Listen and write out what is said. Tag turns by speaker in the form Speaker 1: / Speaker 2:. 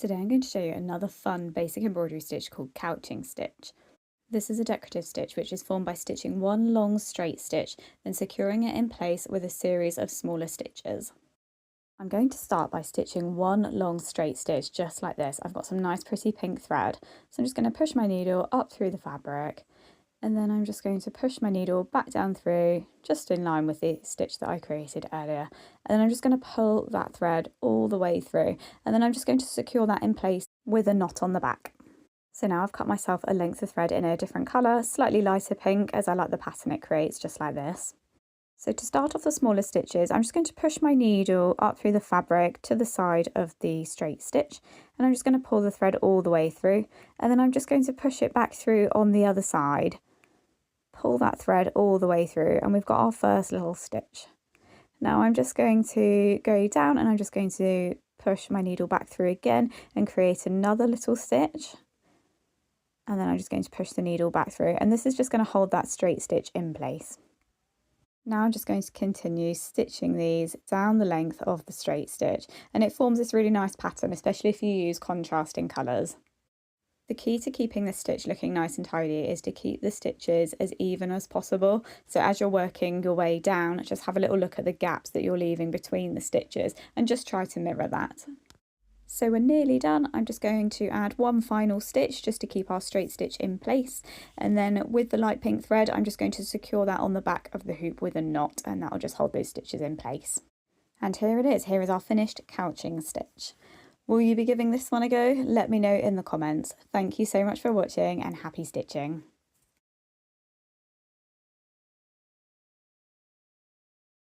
Speaker 1: Today I'm going to show you another fun basic embroidery stitch called couching stitch. This is a decorative stitch which is formed by stitching one long straight stitch, then securing it in place with a series of smaller stitches. I'm going to start by stitching one long straight stitch just like this. I've got some nice pretty pink thread, so I'm just going to push my needle up through the fabric, and then I'm just going to push my needle back down through, just in line with the stitch that I created earlier. And then I'm just going to pull that thread all the way through, and then I'm just going to secure that in place with a knot on the back. So now I've cut myself a length of thread in a different colour, slightly lighter pink, as I like the pattern it creates, just like this. So to start off the smaller stitches, I'm just going to push my needle up through the fabric to the side of the straight stitch, and I'm just going to pull the thread all the way through, and then I'm just going to push it back through on the other side. Pull that thread all the way through, and we've got our first little stitch. Now I'm just going to go down, and I'm just going to push my needle back through again and create another little stitch, and then I'm just going to push the needle back through, and this is just going to hold that straight stitch in place. Now I'm just going to continue stitching these down the length of the straight stitch, and it forms this really nice pattern, especially if you use contrasting colours. The key to keeping this stitch looking nice and tidy is to keep the stitches as even as possible. So as you're working your way down, just have a little look at the gaps that you're leaving between the stitches and just try to mirror that. So we're nearly done. I'm just going to add one final stitch just to keep our straight stitch in place. And then with the light pink thread, I'm just going to secure that on the back of the hoop with a knot, and that'll just hold those stitches in place. And here it is. Here is our finished couching stitch. Will you be giving this one a go? Let me know in the comments. Thank you so much for watching, and happy stitching.